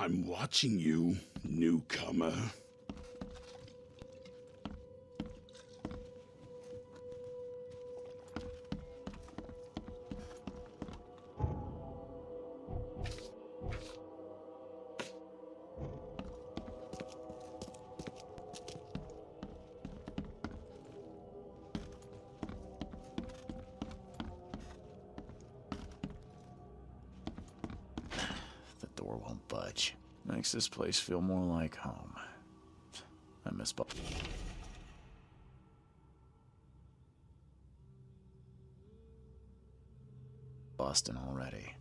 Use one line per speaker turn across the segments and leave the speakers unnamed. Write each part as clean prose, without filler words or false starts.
I'm watching you, newcomer.
The door won't budge. Makes this place feel more like home. I miss Boston already.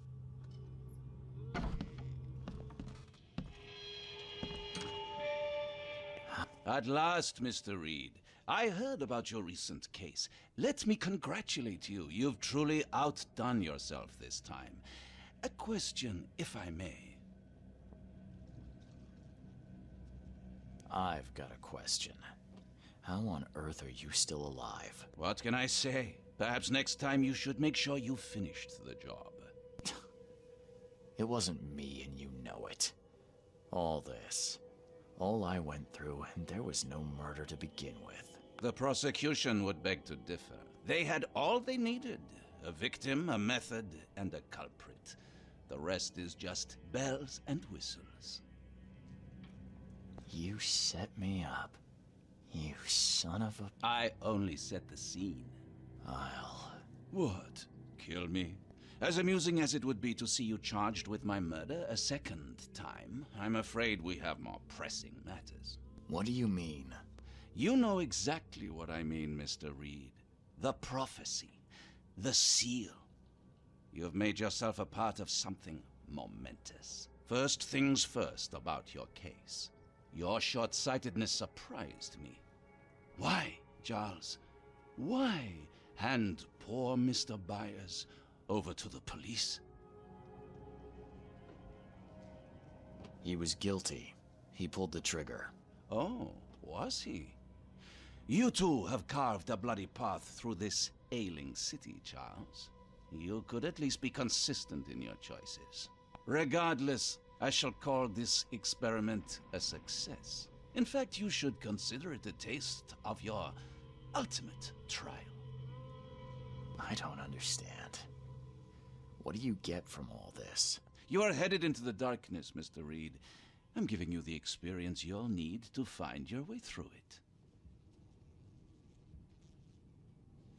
At last, Mr. Reed. I heard about your recent case. Let me congratulate you. You've truly outdone yourself this time. A question, if I may.
I've got a question. How on earth are you still alive?
What can I say? Perhaps next time you should make sure you finished the job.
It wasn't me, and you know it. All this. All I went through, and there was no murder to begin with.
The prosecution would beg to differ. They had all they needed. A victim, a method, and a culprit. The rest is just bells and whistles.
You set me up. You son of a...
I only set the scene.
I'll...
What? Kill me? As amusing as it would be to see you charged with my murder a second time, I'm afraid we have more pressing matters.
What do you mean?
You know exactly what I mean, Mr. Reed. The prophecy. The seal. You have made yourself a part of something momentous. First things first about your case. Your short-sightedness surprised me. Why, Charles? Why hand poor Mr. Byers over to the police?
He was guilty. He pulled the trigger.
Oh, was he? You too have carved a bloody path through this ailing city, Charles. You could at least be consistent in your choices. Regardless, I shall call this experiment a success. In fact, you should consider it a taste of your ultimate trial.
I don't understand. What do you get from all this?
You are headed into the darkness, Mr. Reed. I'm giving you the experience you'll need to find your way through it.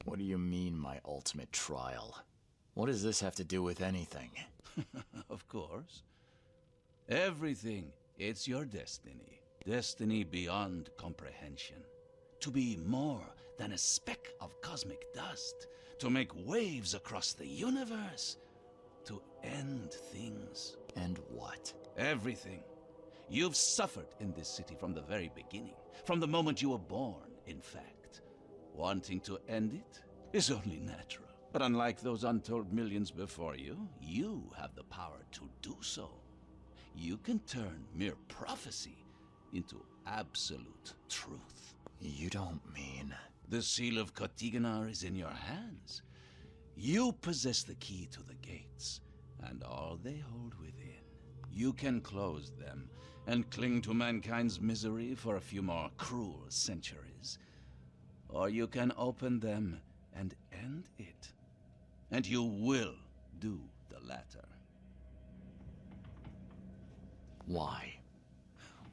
What do you mean, my ultimate trial? What does this have to do with anything?
Of course. Everything. It's your destiny. Destiny beyond comprehension. To be more than a speck of cosmic dust. To make waves across the universe. To end things.
And what?
Everything. You've suffered in this city from the very beginning. From the moment you were born, in fact. Wanting to end it is only natural. But unlike those untold millions before you, you have the power to do so. You can turn mere prophecy into absolute truth.
You don't mean...
The seal of Kotiganar is in your hands. You possess the key to the gates, and all they hold within. You can close them, and cling to mankind's misery for a few more cruel centuries. Or you can open them and end it. And you will do the latter.
Why?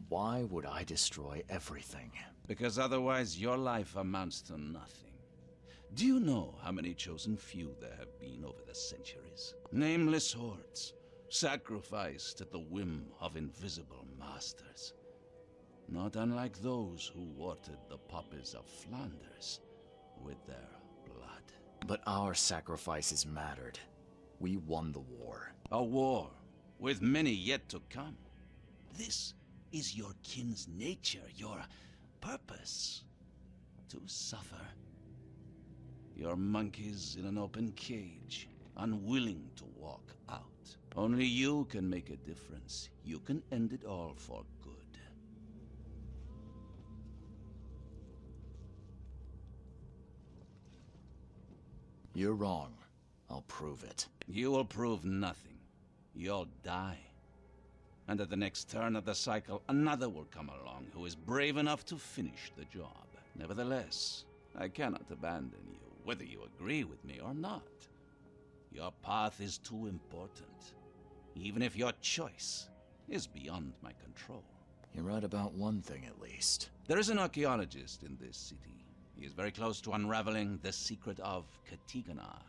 Why would I destroy everything?
Because otherwise your life amounts to nothing. Do you know how many chosen few there have been over the centuries? Nameless hordes, sacrificed at the whim of invisible masters. Not unlike those who watered the poppies of Flanders with their blood.
But our sacrifices mattered. We won the war.
A war, with many yet to come. This is your kin's nature, your purpose. To suffer. Your monkeys in an open cage, unwilling to walk out. Only you can make a difference. You can end it all for good.
You're wrong. I'll prove it.
You will prove nothing. You'll die. And at the next turn of the cycle, another will come along who is brave enough to finish the job. Nevertheless, I cannot abandon you, whether you agree with me or not. Your path is too important, even if your choice is beyond my control.
You're right about one thing at least.
There is an archaeologist in this city. He is very close to unraveling the secret of Katigana,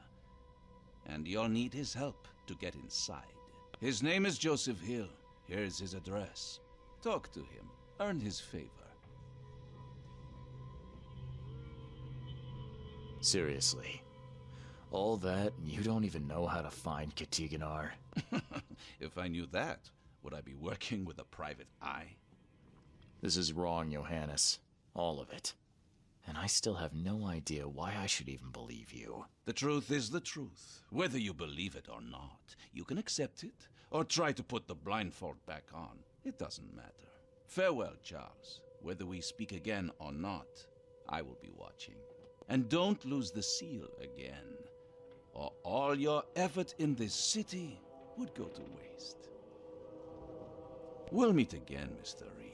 and you'll need his help to get inside. His name is Joseph Hill. Here's his address. Talk to him. Earn his favor.
Seriously. All that, and you don't even know how to find Katiganar?
If I knew that, would I be working with a private eye?
This is wrong, Johannes. All of it. And I still have no idea why I should even believe you.
The truth is the truth. Whether you believe it or not, you can accept it, or try to put the blindfold back on. It doesn't matter. Farewell, Charles. Whether we speak again or not, I will be watching. And don't lose the seal again, or all your effort in this city would go to waste. We'll meet again, Mr. Reed.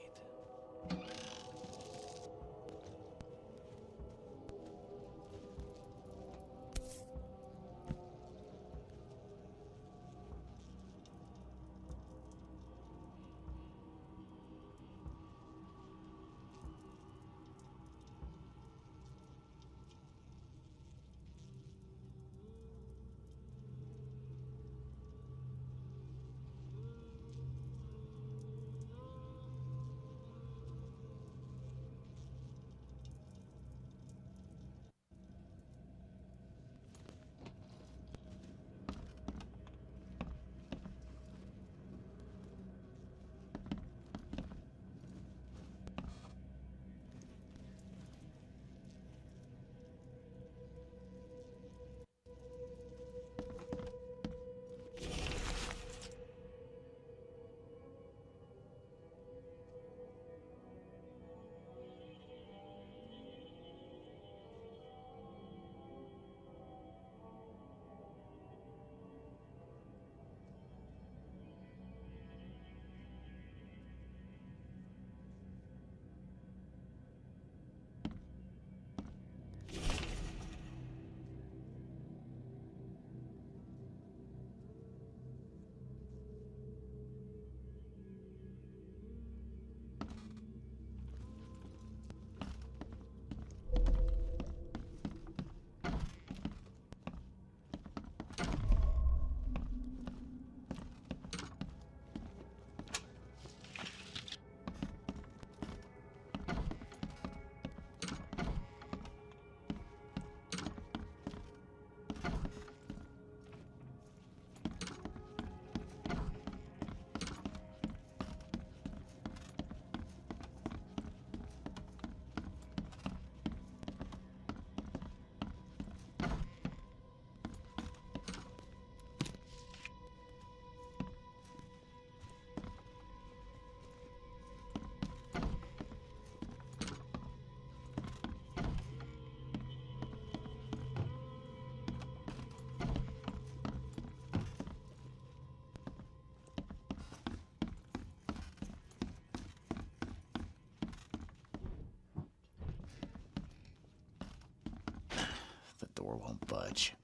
Door won't budge.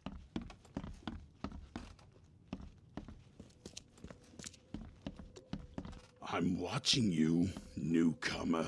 I'm watching you, newcomer.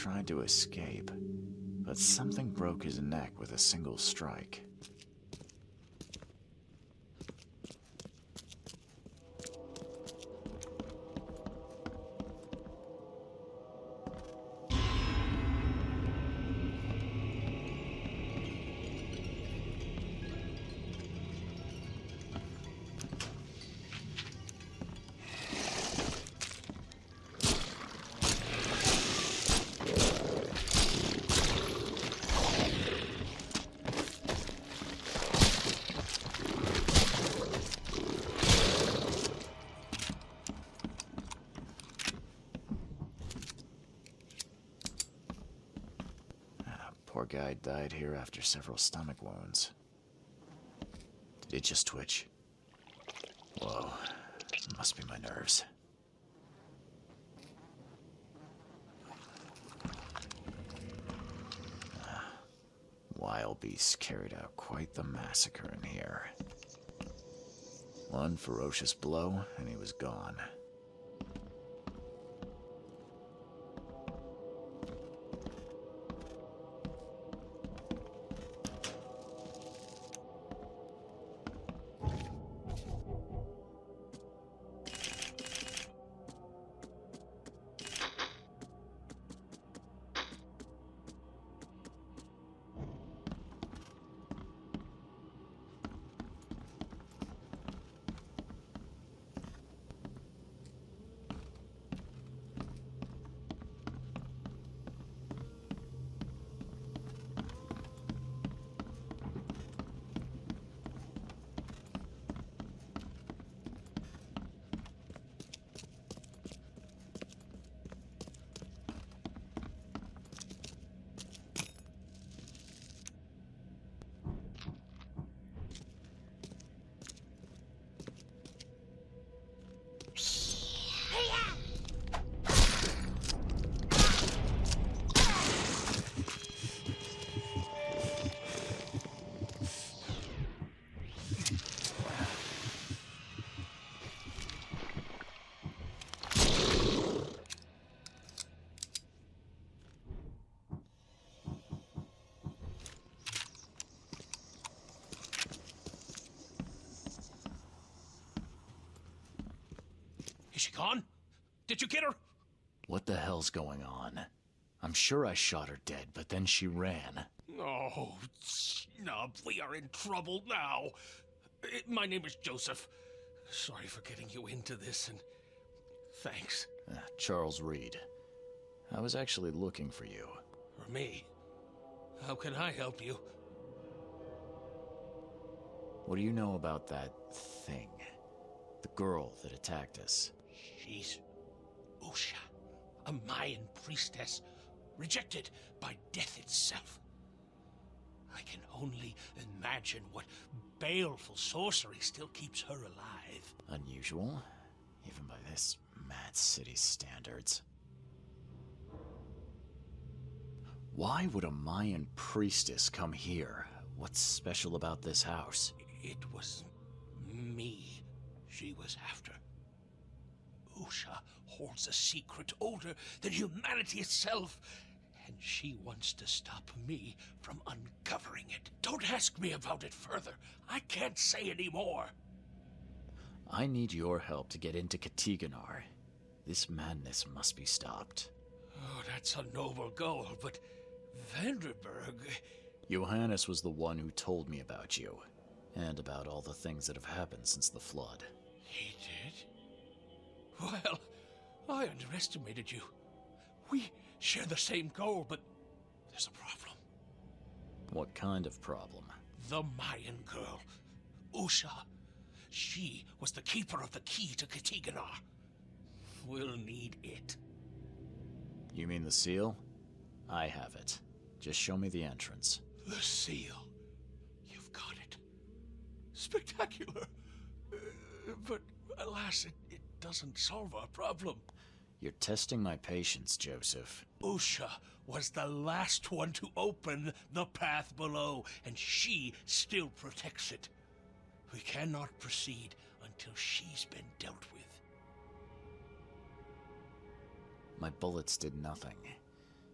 tried to escape, but something broke his neck with a single strike. Poor guy died here after several stomach wounds. Did it just twitch? Whoa, must be my nerves. Wild beasts carried out quite the massacre in here. One ferocious blow, and he was gone.
Is she gone? Did you get her?
What the hell's going on? I'm sure I shot her dead, but then she ran.
Oh, snub, we are in trouble now. My name is Joseph. Sorry for getting you into this, and thanks.
Charles Reed. I was actually looking for you.
For me? How can I help you?
What do you know about that thing? The girl that attacked us?
She's Usha, a Mayan priestess, rejected by death itself. I can only imagine what baleful sorcery still keeps her alive.
Unusual, even by this mad city's standards. Why would a Mayan priestess come here? What's special about this house?
It was me she was after. Usha holds a secret older than humanity itself, and she wants to stop me from uncovering it. Don't ask me about it further. I can't say any more.
I need your help to get into Katiganar. This madness must be stopped.
Oh, that's a noble goal, but Vanderberg...
Johannes was the one who told me about you, and about all the things that have happened since the flood.
He did? Well, I underestimated you. We share the same goal, but there's a problem.
What kind of problem?
The Mayan girl, Usha. She was the keeper of the key to Katiganar. We'll need it.
You mean the seal? I have it. Just show me the entrance.
The seal. You've got it. Spectacular. But alas, it doesn't solve our problem.
You're testing my patience, Joseph.
Usha was the last one to open the path below, and she still protects it. We cannot proceed until she's been dealt with.
My bullets did nothing.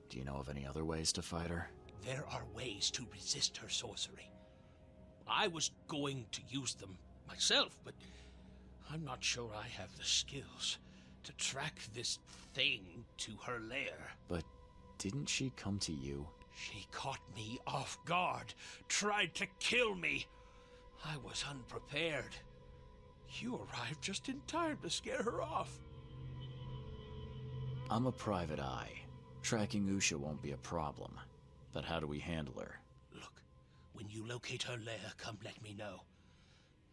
Do Do you know of any other ways to fight her?
There are ways to resist her sorcery. I was going to use them myself, but I'm not sure I have the skills to track this thing to her lair.
But didn't she come to you?
She caught me off guard, tried to kill me. I was unprepared. You arrived just in time to scare her off.
I'm a private eye. Tracking Usha won't be a problem. But how do we handle her?
Look, when you locate her lair, come let me know.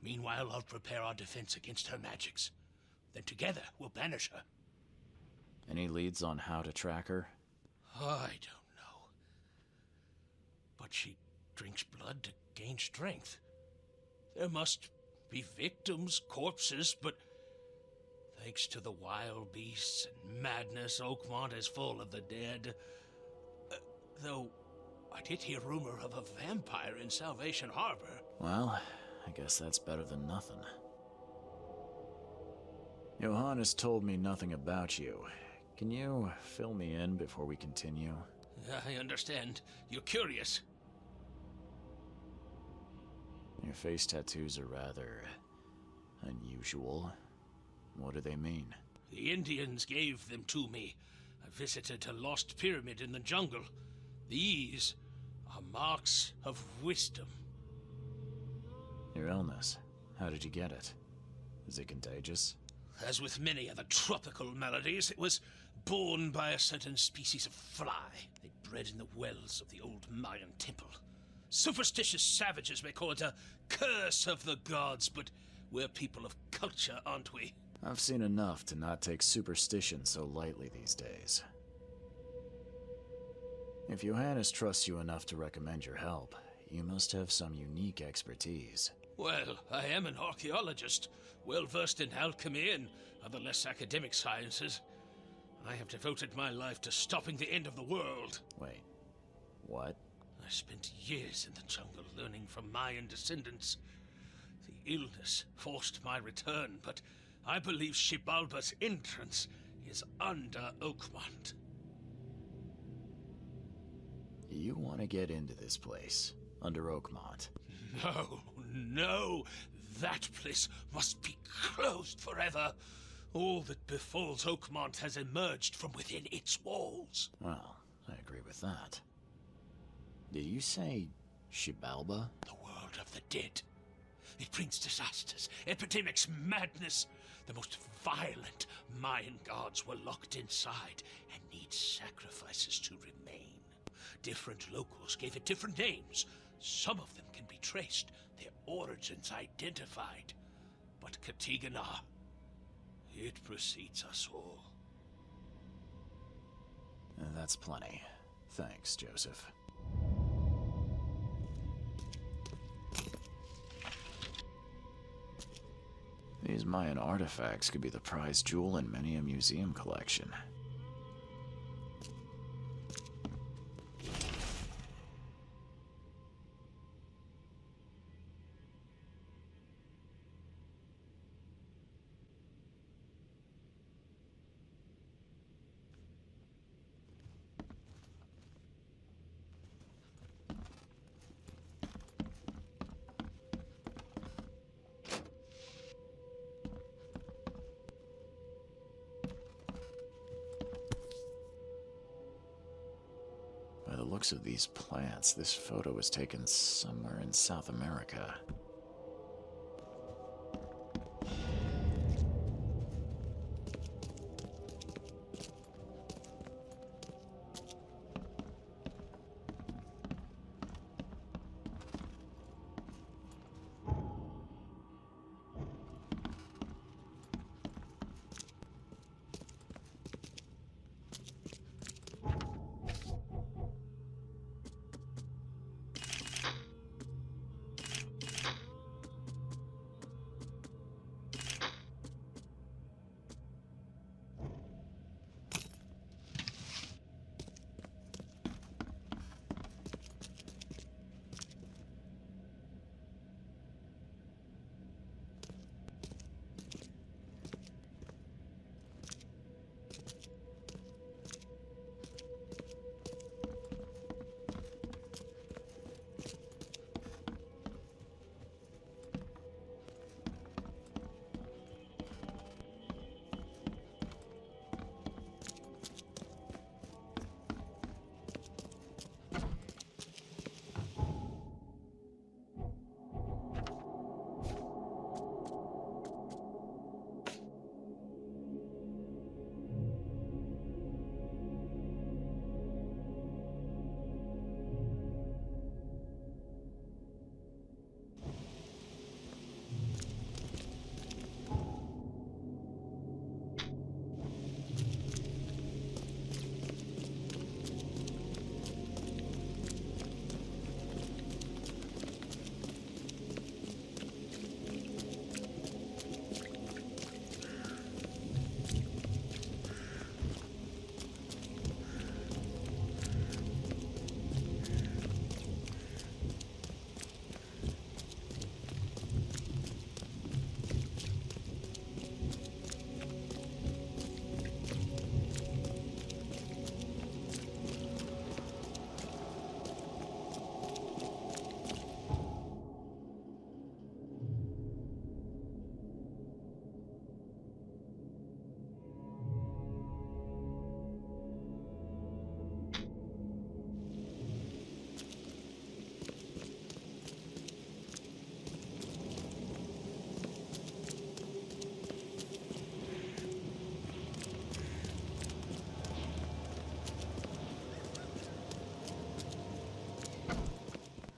Meanwhile, I'll prepare our defense against her magics. Then together, we'll banish her.
Any leads on how to track her?
I don't know. But she drinks blood to gain strength. There must be victims, corpses, but thanks to the wild beasts and madness, Oakmont is full of the dead. Though, I did hear rumor of a vampire in Salvation Harbor.
Well, I guess that's better than nothing. Johannes told me nothing about you. Can you fill me in before we continue?
I understand. You're curious.
Your face tattoos are rather unusual. What do they mean?
The Indians gave them to me. I visited a lost pyramid in the jungle. These are marks of wisdom.
Your illness, how did you get it? Is it contagious?
As with many other tropical maladies, it was borne by a certain species of fly. They bred in the wells of the old Mayan temple. Superstitious savages may call it a curse of the gods, but we're people of culture, aren't we?
I've seen enough to not take superstition so lightly these days. If Johannes trusts you enough to recommend your help, you must have some unique expertise.
Well, I am an archaeologist, well-versed in alchemy and other less academic sciences. I have devoted my life to stopping the end of the world.
Wait, what?
I spent years in the jungle learning from Mayan descendants. The illness forced my return, but I believe Xibalba's entrance is under Oakmont.
You want to get into this place, under Oakmont?
No, that place must be closed forever. All that befalls Oakmont has emerged from within its walls.
Well, I agree with that. Did you say Xibalba?
The world of the dead. It brings disasters, epidemics, madness. The most violent Mayan gods were locked inside and need sacrifices to remain. Different locals gave it different names. Some of them can be traced, their origins identified. But Katigana, it precedes us all.
That's plenty. Thanks, Joseph. These Mayan artifacts could be the prized jewel in many a museum collection. By the looks of these plants, this photo was taken somewhere in South America.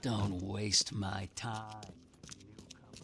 Don't waste my time, newcomer.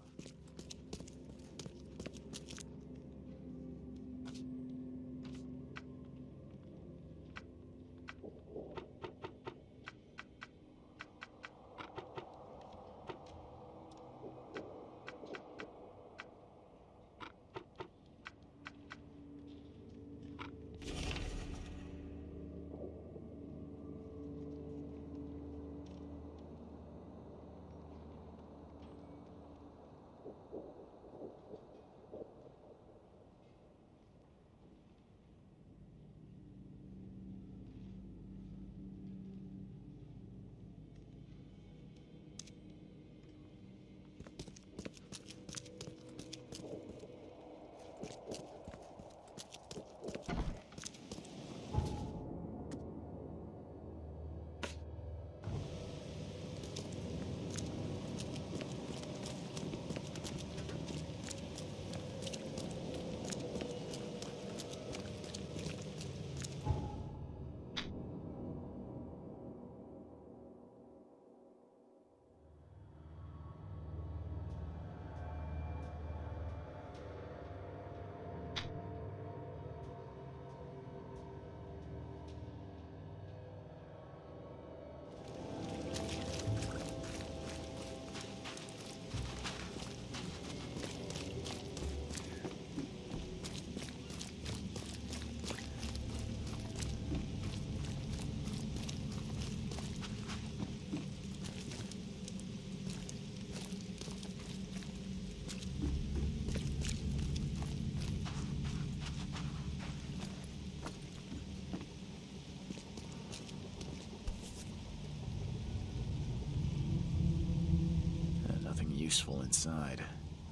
Useful inside.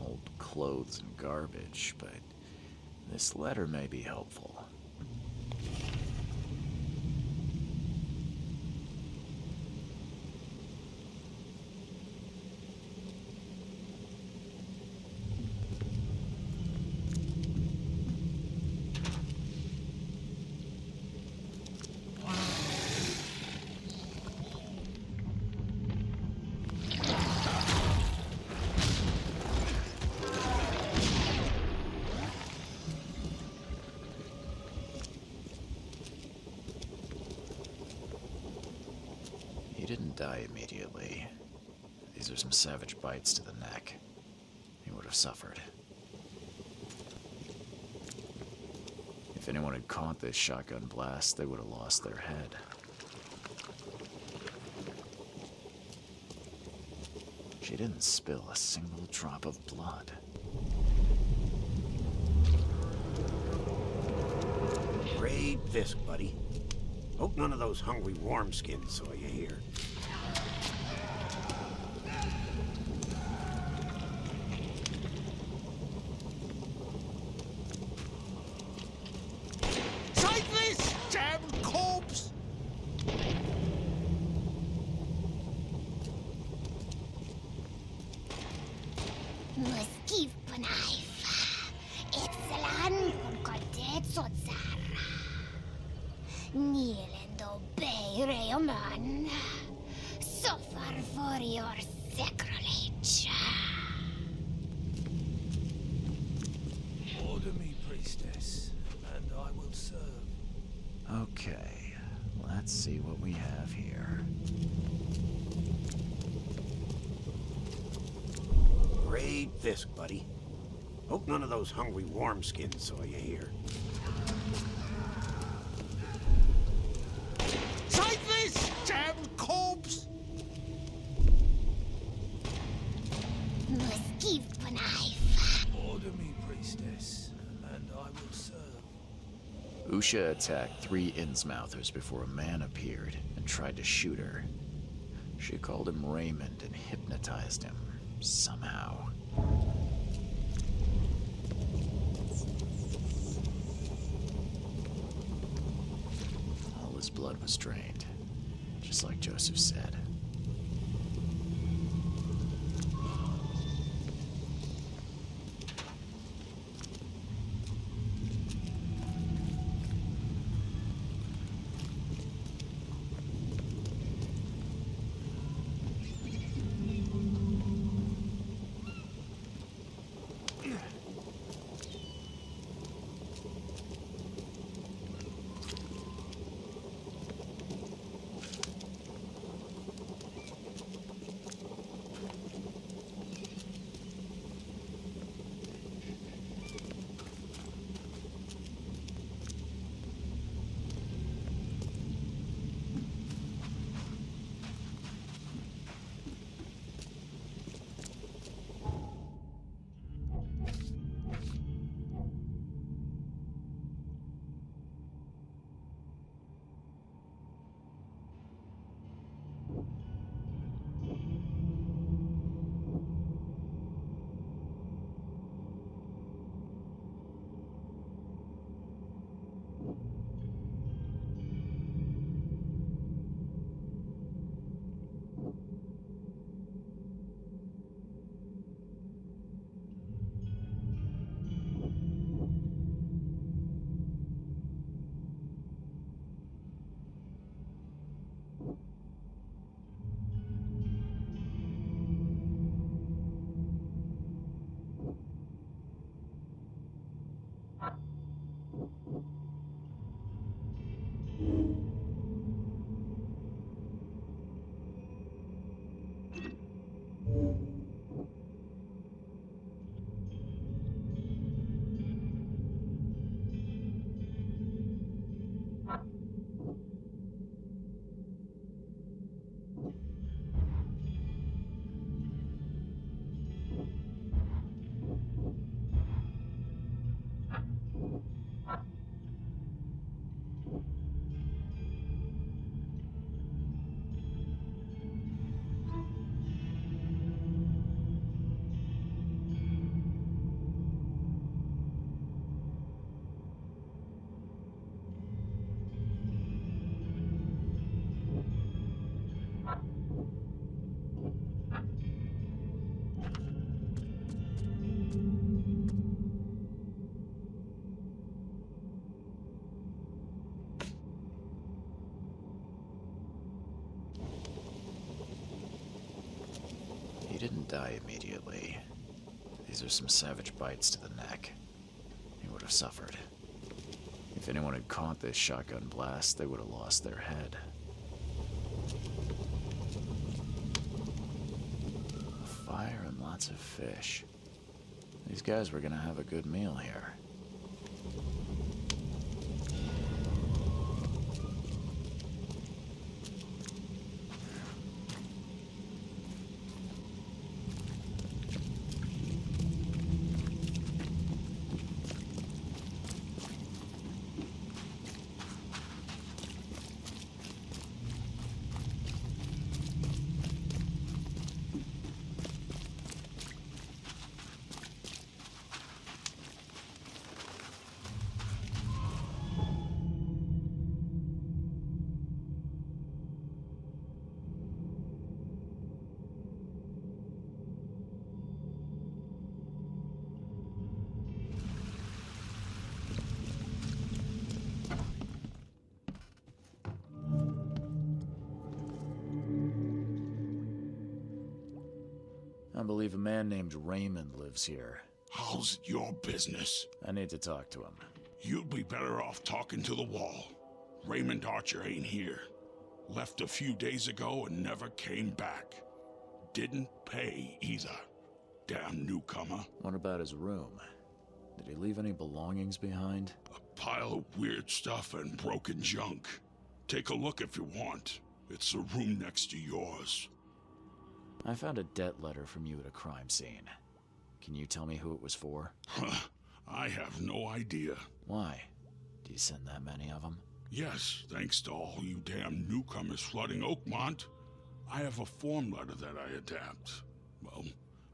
Old clothes and garbage, but this letter may be helpful. He didn't die immediately. These are some savage bites to the neck. He would have suffered. If anyone had caught this shotgun blast, they would have lost their head. She didn't spill a single drop of blood.
Great Fisk, buddy. Hope none of those hungry wormskins saw you here.
Take this, damn corpse!
Muskiv Panaif. Excellent konkordet sotsara. Nilendo bay reoman. Suffer for your sacrilege.
Order me, priestess, and I will serve.
Okay, let's see what we have here.
Great Fisk, buddy. Hope none of those hungry wormskins saw you here.
Take this, damn corpse!
Muskiv Panaif.
Order me, priestess, and I will serve.
Usha attacked 3 Innsmouthers before a man appeared and tried to shoot her. She called him Raymond and hypnotized him, somehow. All his blood was drained, just like Joseph said. He didn't die immediately. These are some savage bites to the neck. He would have suffered. If anyone had caught this shotgun blast, they would have lost their head. A fire and lots of fish. These guys were gonna have a good meal here. I believe a man named Raymond lives here.
How's it your business?
I need to talk to him.
You'd be better off talking to the wall. Raymond Archer ain't here. Left a few days ago and never came back. Didn't pay either. Damn newcomer.
What about his room? Did he leave any belongings behind?
A pile of weird stuff and broken junk. Take a look if you want. It's the room next to yours.
I found a debt letter from you at a crime scene. Can you tell me who it was for?
I have no idea.
Why? Do you send that many of them?
Yes, thanks to all you damn newcomers flooding Oakmont. I have a form letter that I adapt. Well,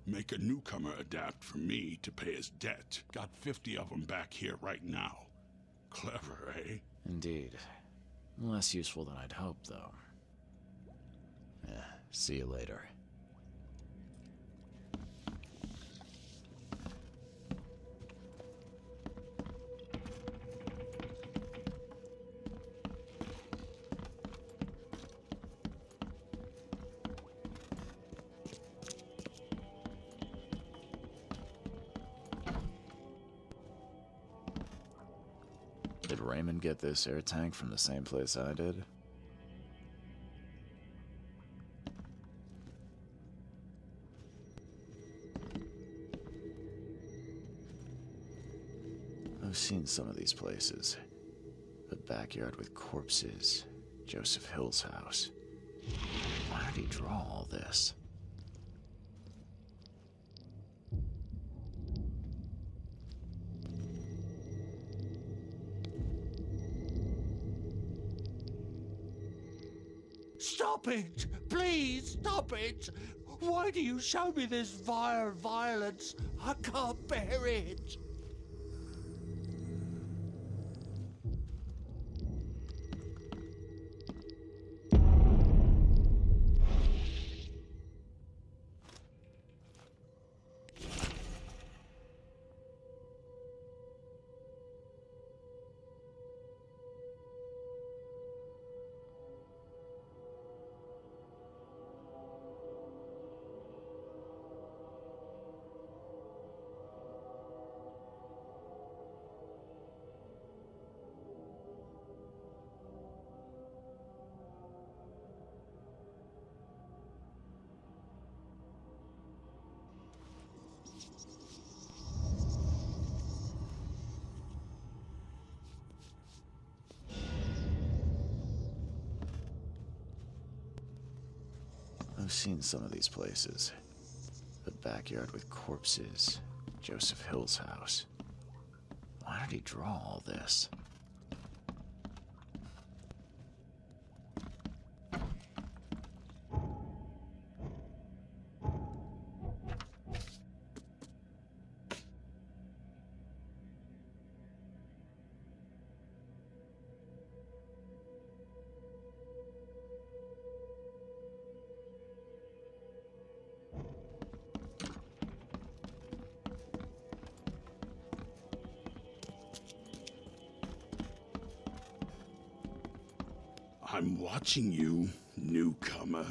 make a newcomer adapt for me to pay his debt. Got 50 of them back here right now. Clever, eh?
Indeed. Less useful than I'd hoped, though. See you later. Did Raymond get this air tank from the same place I did? I've seen some of these places. A backyard with corpses. Joseph Hill's house. Why did he draw all this?
Stop it! Please, stop it! Why do you show me this vile violence? I can't bear it!
I've seen some of these places. The backyard with corpses, Joseph Hill's house. Why did he draw all this?
I'm watching you, newcomer.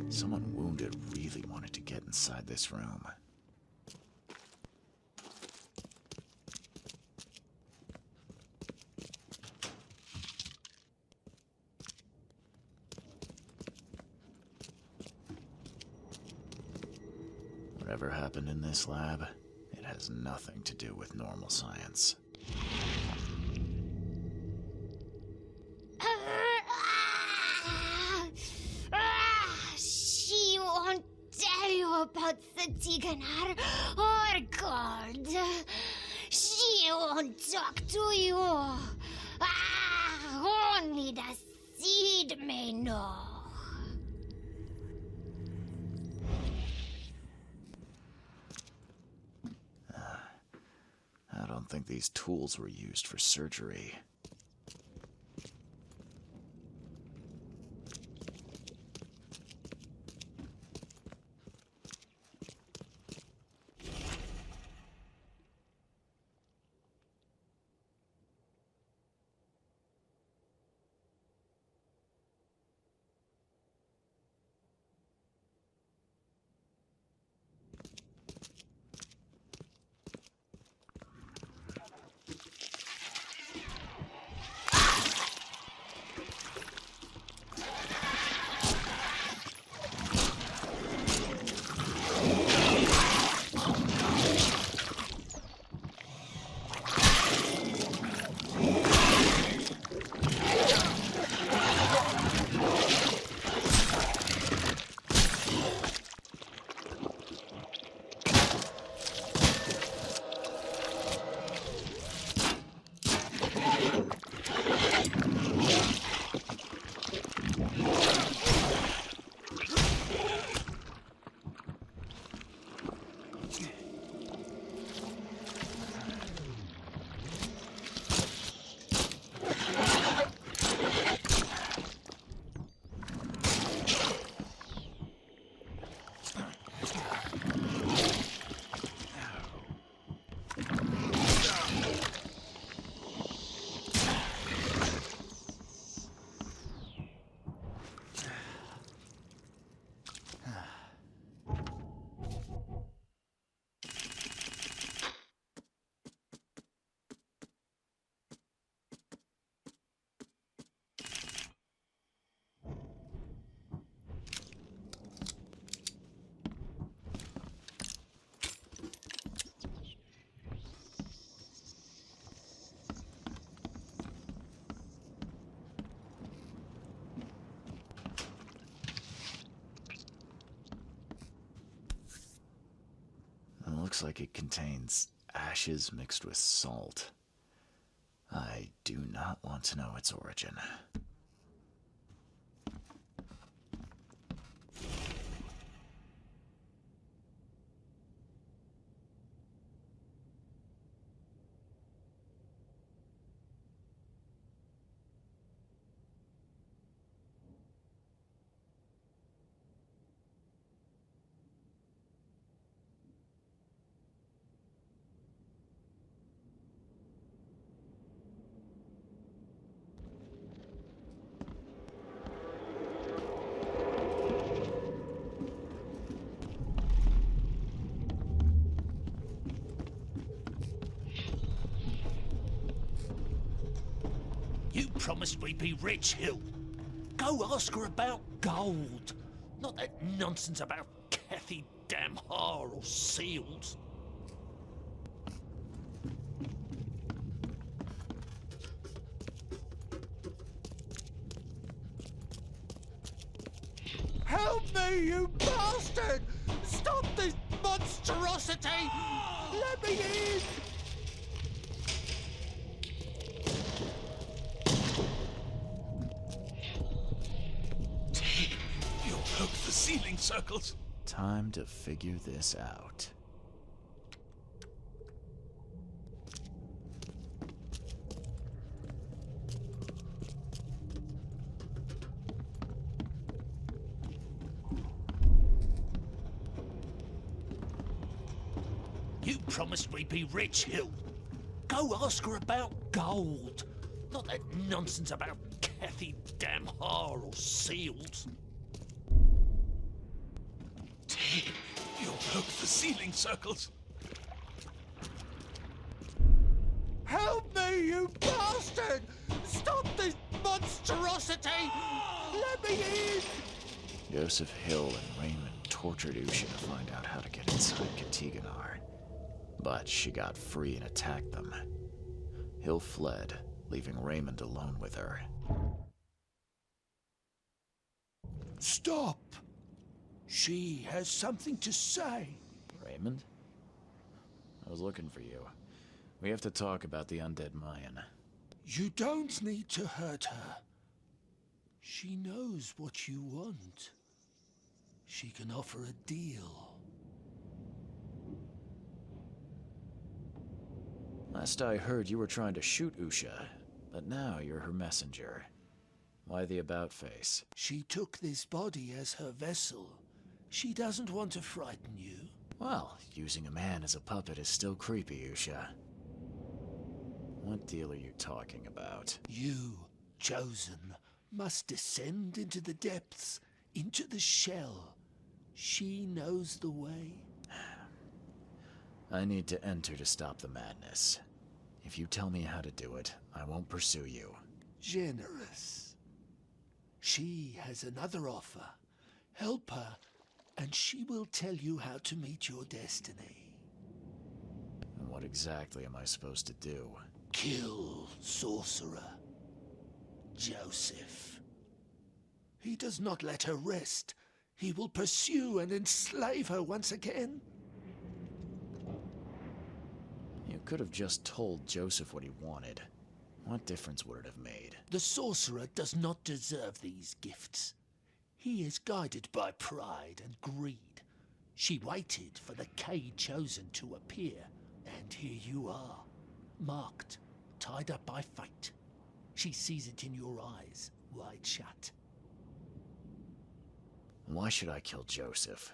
Someone wounded really wanted to get inside this room. Whatever happened in this lab, it has nothing to do with normal science.
She won't tell you about Satiganar or gold. She won't talk to you. Only the seed may know.
I don't think these tools were used for surgery. looks like it contains ashes mixed with salt. I do not want to know its origin.
You promised we'd be rich, Hill. Go ask her about gold. Not that nonsense about Kathy Damhar or seals.
Help me, you bastard! Stop this monstrosity! Let me in!
You'll poke the ceiling circles.
Time to figure this out.
You promised we'd be rich, Hill. Go ask her about gold. Not that nonsense about Kathy Damhar or seals. You'll poke the ceiling circles.
Help me, you bastard! Stop this monstrosity! Let me in!
Joseph Hill and Raymond tortured Usha to find out how to get inside Katiganar. But she got free and attacked them. Hill fled, leaving Raymond alone with her.
Stop! She has something to say.
Raymond? I was looking for you. We have to talk about the undead Mayan.
You don't need to hurt her. She knows what you want. She can offer a deal.
Last I heard, you were trying to shoot Usha, but now you're her messenger. Why the about-face?
She took this body as her vessel. She doesn't want to frighten you.
Well, using a man as a puppet is still creepy, Usha. What deal are you talking about?
You, chosen, must descend into the depths, into the shell. She knows the way.
I need to enter to stop the madness. If you tell me how to do it, I won't pursue you.
Generous. She has another offer. Help her, and she will tell you how to meet your destiny.
And what exactly am I supposed to do?
Kill sorcerer Joseph. He does not let her rest. He will pursue and enslave her once again.
You could have just told Joseph what he wanted. What difference would it have made?
The sorcerer does not deserve these gifts. He is guided by pride and greed. She waited for the K chosen to appear, and here you are, marked, tied up by fate. She sees it in your eyes, wide shut.
Why should I kill Joseph?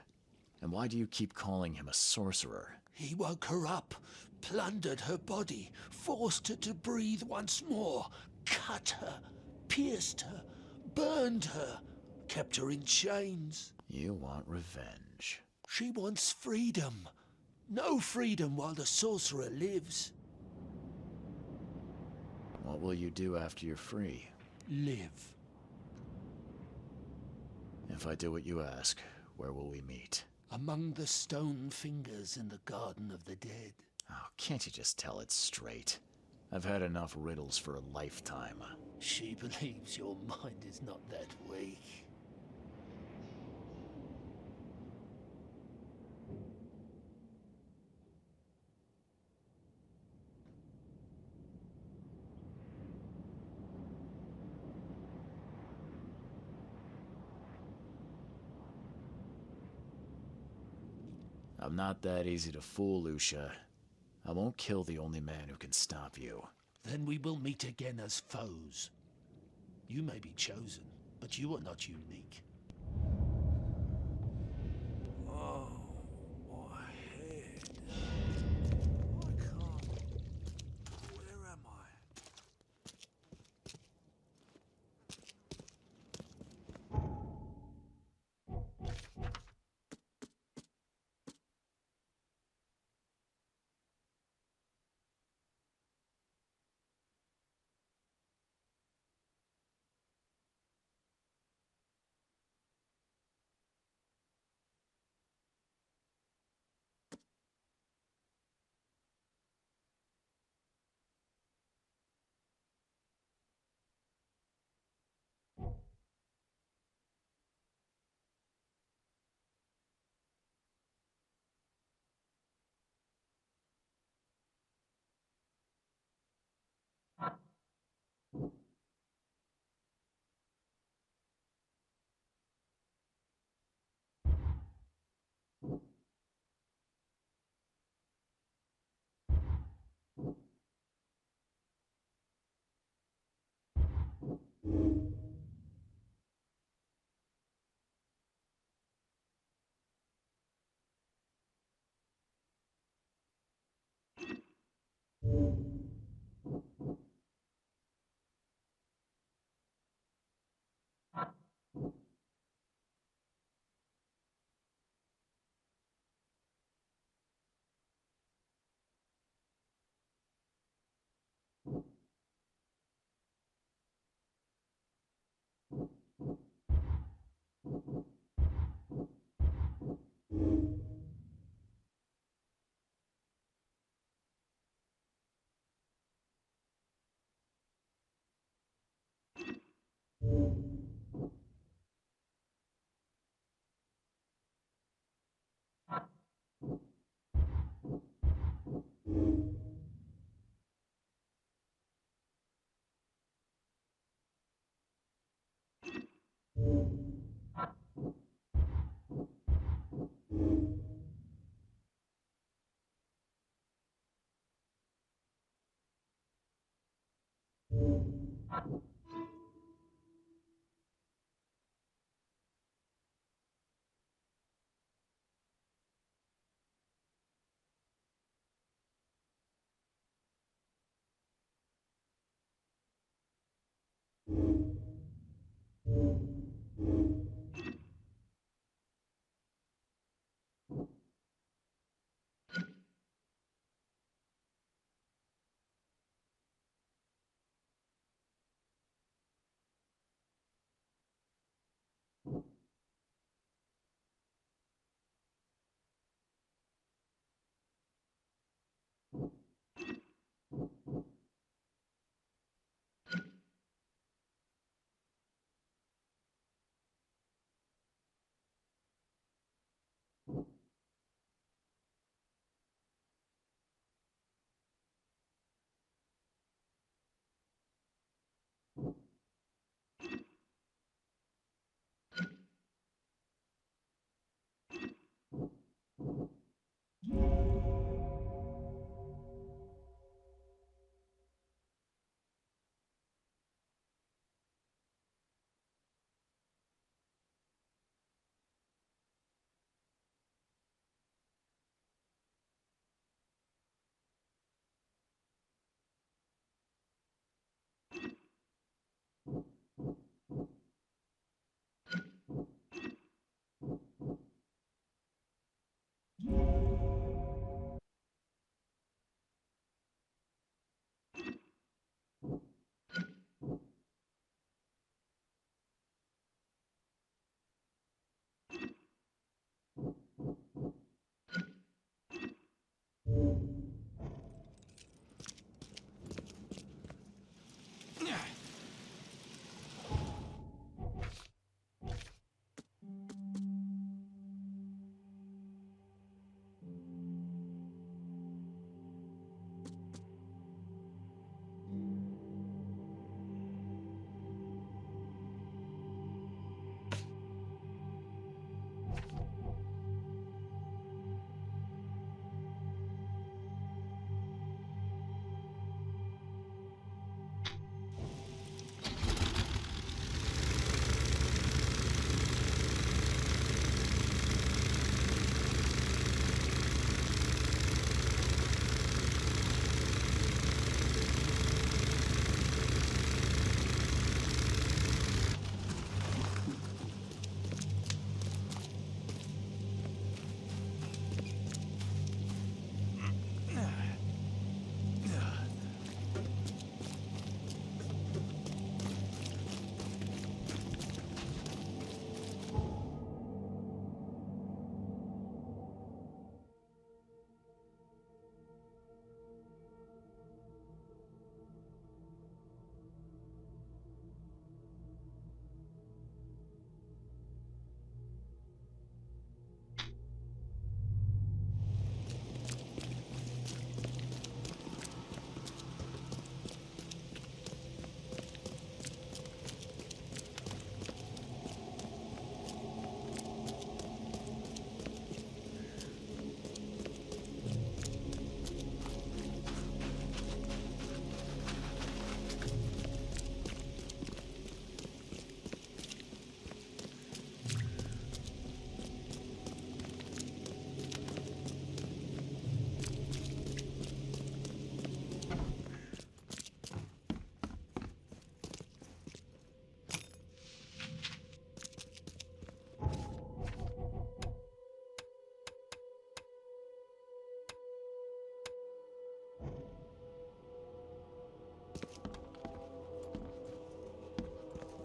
And why do you keep calling him a sorcerer?
He woke her up, plundered her body, forced her to breathe once more, cut her, pierced her, burned her, kept her in chains.
You want revenge.
She wants freedom. No freedom while the sorcerer lives.
What will you do after you're free?
Live.
If I do what you ask, where will we meet?
Among the stone fingers in the Garden of the Dead.
Oh, can't you just tell it straight? I've had enough riddles for a lifetime.
She believes your mind is not that weak.
I'm not that easy to fool, Lucia. I won't kill the only man who can stop you.
Then we will meet again as foes. You may be chosen, but you are not unique.
Oh, my head. I can't. Where am I?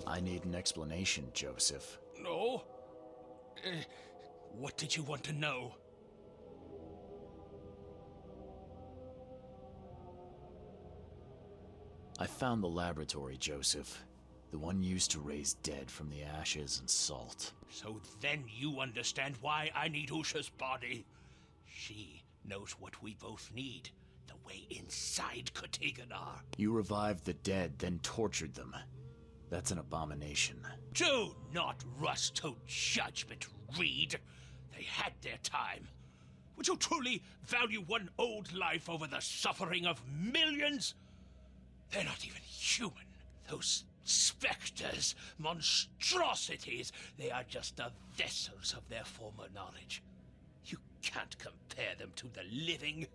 I need an explanation, Joseph.
No? What did you want to know?
I found the laboratory, Joseph. The one used to raise dead from the ashes and salt.
So then you understand why I need Usha's body. She knows what we both need. The way inside Katiganar.
You revived the dead, then tortured them. That's an abomination.
Do not rush to judgment, Reed. They had their time. Would you truly value one old life over the suffering of millions? They're not even human. Those specters, monstrosities, they are just the vessels of their former knowledge. You can't compare them to the living.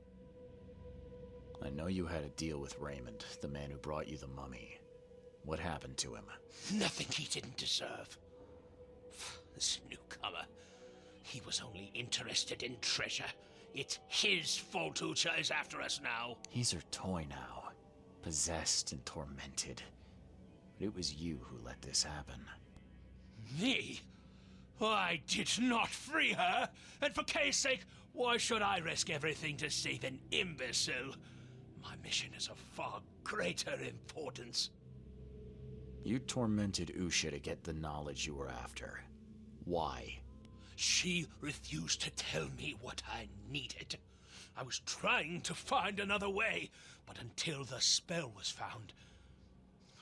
I know you had a deal with Raymond, the man who brought you the mummy. What happened to him?
Nothing he didn't deserve. This newcomer, he was only interested in treasure. It's his fault Usha is after us now.
He's her toy now, possessed and tormented. But it was you who let this happen.
Me? I did not free her, and for Kay's sake, why should I risk everything to save an imbecile? My mission is of far greater importance.
You tormented Usha to get the knowledge you were after. Why?
She refused to tell me what I needed. I was trying to find another way, but until the spell was found,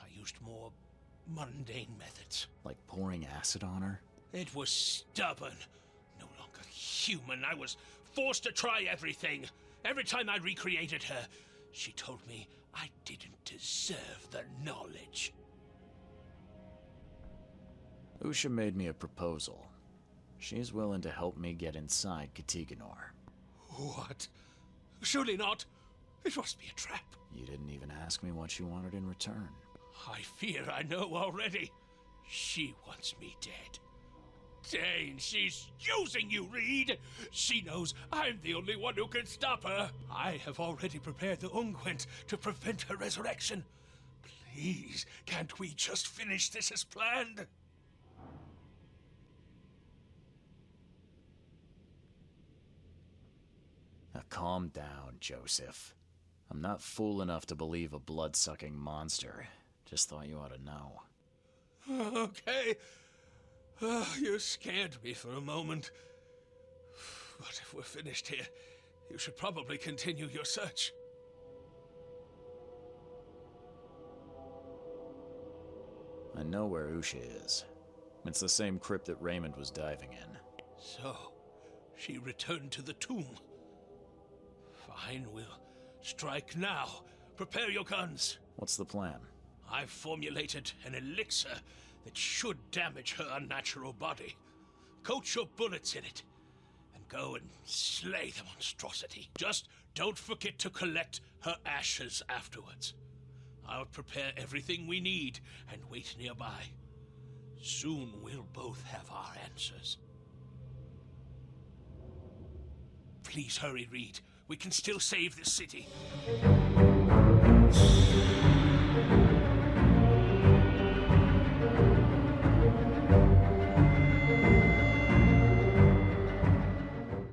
I used more mundane methods.
Like pouring acid on her?
It was stubborn, no longer human. I was forced to try everything. Every time I recreated her, she told me I didn't deserve the knowledge.
Usha made me a proposal. She's willing to help me get inside Katiganar.
What? Surely not. It must be a trap.
You didn't even ask me what you wanted in return.
I fear I know already. She wants me dead. Dane, she's using you, Reed. She knows I'm the only one who can stop her. I have already prepared the unguent to prevent her resurrection. Please, can't we just finish this as planned?
Now calm down, Joseph. I'm not fool enough to believe a blood-sucking monster. Just thought you ought to know.
Okay. You scared me for a moment. But if we're finished here, you should probably continue your search.
I know where Usha is. It's the same crypt that Raymond was diving in.
So, she returned to the tomb. Fine, we'll strike now. Prepare your guns.
What's the plan?
I've formulated an elixir that should damage her unnatural body. Coat your bullets in it, and go and slay the monstrosity. Just don't forget to collect her ashes afterwards. I'll prepare everything we need and wait nearby. Soon we'll both have our answers. Please hurry, Reed. We can still save this city.